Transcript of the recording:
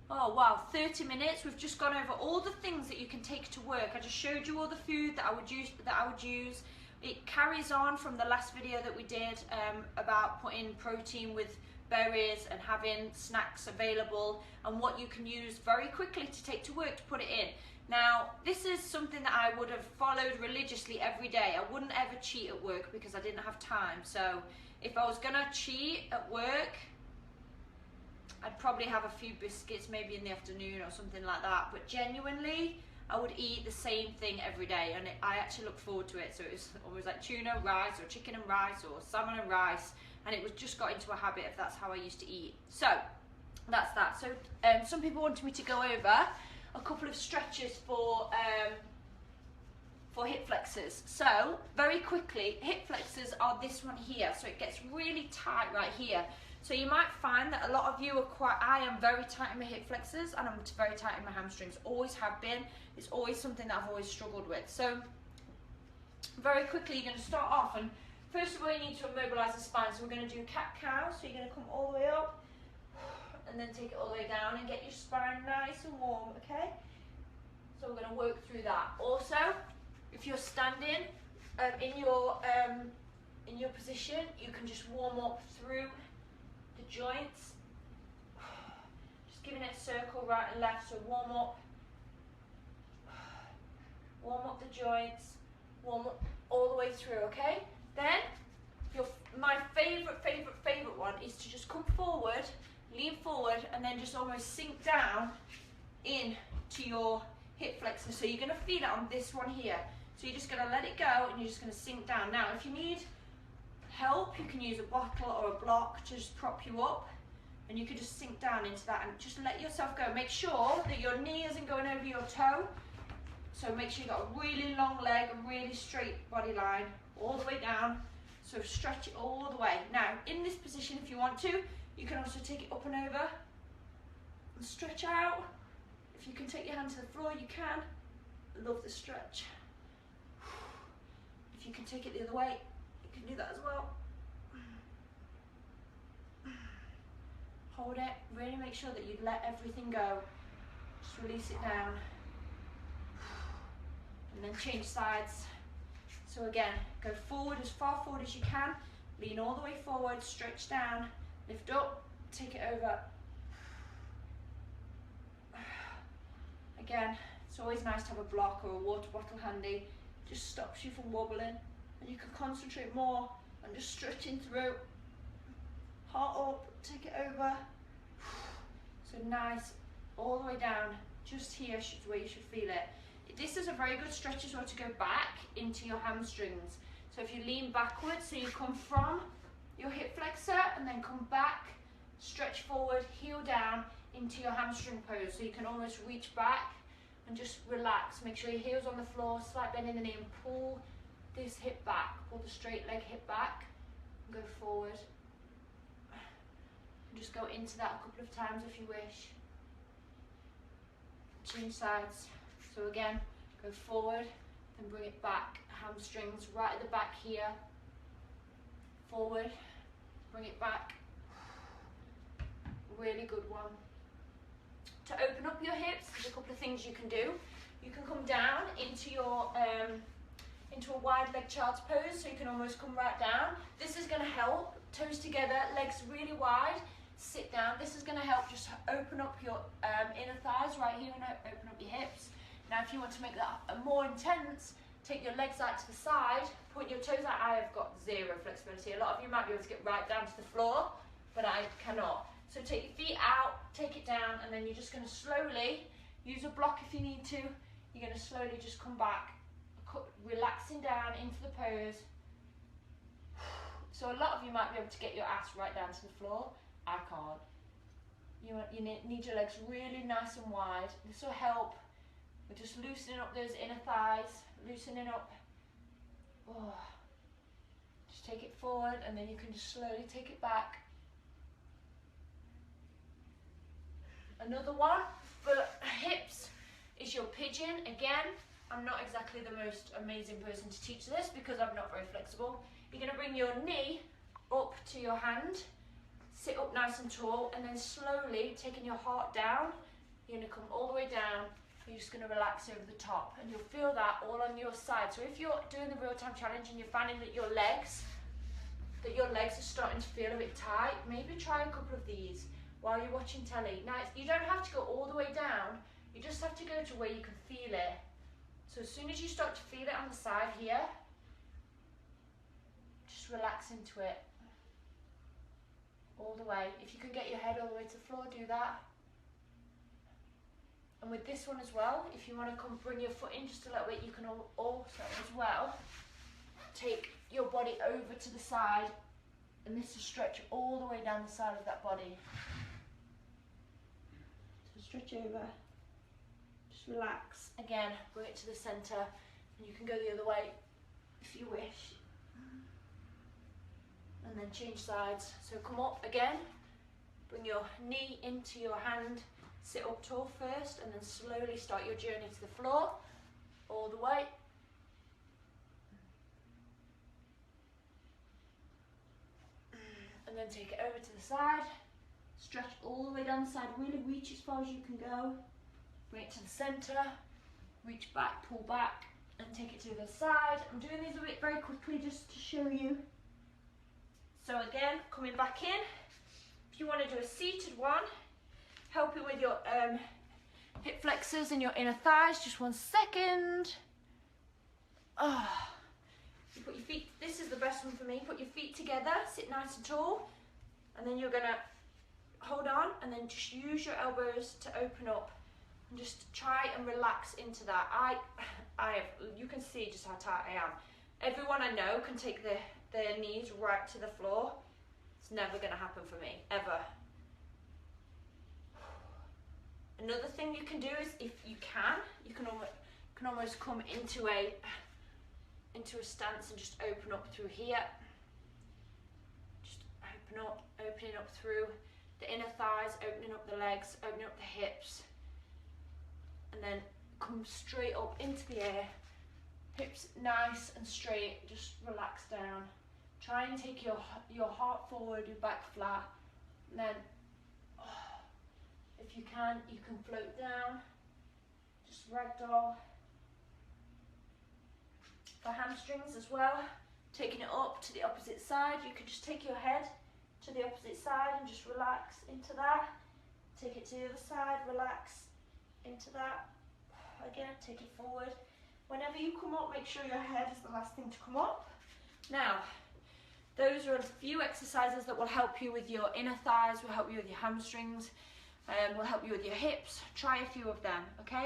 Oh wow, 30 minutes. We've just gone over all the things that you can take to work. I just showed you all the food that I would use. It carries on from the last video that we did about putting protein with berries and having snacks available and what you can use very quickly to take to work to put it in. Now, this is something that I would have followed religiously every day. I wouldn't ever cheat at work because I didn't have time. So if I was gonna cheat at work, I'd probably have a few biscuits maybe in the afternoon or something like that. But genuinely, I would eat the same thing every day, and I actually look forward to it. So it was always like tuna, rice, or chicken and rice, or salmon and rice, and it was just got into a habit of that's how I used to eat. So that's that. So some people wanted me to go over a couple of stretches for hip flexors. So very quickly, hip flexors are this one here. So it gets really tight right here. So you might find that a lot of you are I am very tight in my hip flexors and I'm very tight in my hamstrings. Always have been. It's always something that I've always struggled with. So very quickly, you're going to start off, and first of all, you need to immobilize the spine. So we're going to do cat-cow. So you're going to come all the way up and then take it all the way down and get your spine nice and warm, okay? So we're going to work through that. Also, if you're standing in your position, you can just warm up through the joints, just giving it a circle right and left. So warm up the joints, warm up all the way through, okay? Then my favorite one is to just come forward, lean forward, and then just almost sink down into your hip flexor. So you're going to feel it on this one here. So you're just going to let it go and you're just going to sink down. Now if you need help, you can use a bottle or a block to just prop you up, and you can just sink down into that and just let yourself go. Make sure that your knee isn't going over your toe. So make sure you've got a really long leg, a really straight body line all the way down. So stretch it all the way. Now in this position, if you want to, you can also take it up and over and stretch out. If you can take your hand to the floor, you can. Love the stretch. If you can take it the other way, you can do that as well. Hold it, really make sure that you let everything go. Just release it down. And then change sides. So again, go forward as far forward as you can. Lean all the way forward, stretch down, lift up, take it over. Again, it's always nice to have a block or a water bottle handy. Just stops you from wobbling, and you can concentrate more on just stretching through. Heart up, take it over. So nice, all the way down, just here is where you should feel it. This is a very good stretch as well to go back into your hamstrings. So if you lean backwards, so you come from your hip flexor and then come back, stretch forward, heel down into your hamstring pose. So you can almost reach back and just relax. Make sure your heel's on the floor, slight bend in the knee, and pull this hip back. Pull the straight leg hip back and go forward. And just go into that a couple of times if you wish. Change sides. So again, go forward, then bring it back. Hamstrings right at the back here. Forward, bring it back. Really good one. To open up your hips, there's a couple of things you can do. You can come down into your into a wide leg child's pose, so you can almost come right down. This is going to help. Toes together, legs really wide. Sit down. This is going to help just open up your inner thighs right here and open up your hips. Now if you want to make that more intense, take your legs out to the side, point your toes out. I have got zero flexibility. A lot of you might be able to get right down to the floor, but I cannot. So take your feet out, take it down, and then you're just going to slowly, use a block if you need to, you're going to slowly just come back, relaxing down into the pose. So a lot of you might be able to get your ass right down to the floor. I can't. You need your legs really nice and wide. This will help. We're just loosening up those inner thighs, loosening up. Oh. Just take it forward, and then you can just slowly take it back. Another one for hips is your pigeon. Again, I'm not exactly the most amazing person to teach this because I'm not very flexible. You're going to bring your knee up to your hand, sit up nice and tall, and then slowly taking your heart down, You're going to come all the way down. You're just going to relax over the top, and you'll feel that all on your side. So if you're doing the real-time challenge and you're finding that your legs are starting to feel a bit tight, maybe try a couple of these while you're watching telly. Now, you don't have to go all the way down. You just have to go to where you can feel it. So as soon as you start to feel it on the side here, just relax into it all the way. If you can get your head all the way to the floor, do that. And with this one as well, if you want to come bring your foot in just a little bit, you can also as well take your body over to the side, and this will stretch all the way down the side of that body. So stretch over, just relax. Again, bring it to the centre, and you can go the other way if you wish. And then change sides. So come up again, bring your knee into your hand, sit up tall first, and then slowly start your journey to the floor, all the way. And then take it over to the side, stretch all the way down the side, really reach as far as you can go. Bring it to the centre, reach back, pull back, and take it to the other side. I'm doing these a bit very quickly just to show you. So again, coming back in, if you want to do a seated one, help it with your hip flexors and your inner thighs. Just 1 second. You put your feet, this is the best one for me, put your feet together, sit nice and tall, and then you're gonna hold on and then just use your elbows to open up and just try and relax into that. You can see just how tight I am. Everyone I know can take their knees right to the floor. It's never gonna happen for me, ever. Another thing you can do is, if you can almost come into a stance and just open up through here. Just opening up through the inner thighs, opening up the legs, opening up the hips, and then come straight up into the air. Hips nice and straight, just relax down. Try and take your heart forward, your back flat, and then if you can float down, just ragdoll. For hamstrings as well, taking it up to the opposite side, you can just take your head to the opposite side and just relax into that. Take it to the other side, relax into that. Again, take it forward. Whenever you come up, make sure your head is the last thing to come up. Now, those are a few exercises that will help you with your inner thighs, will help you with your hamstrings, will help you with your hips. Try a few of them, okay?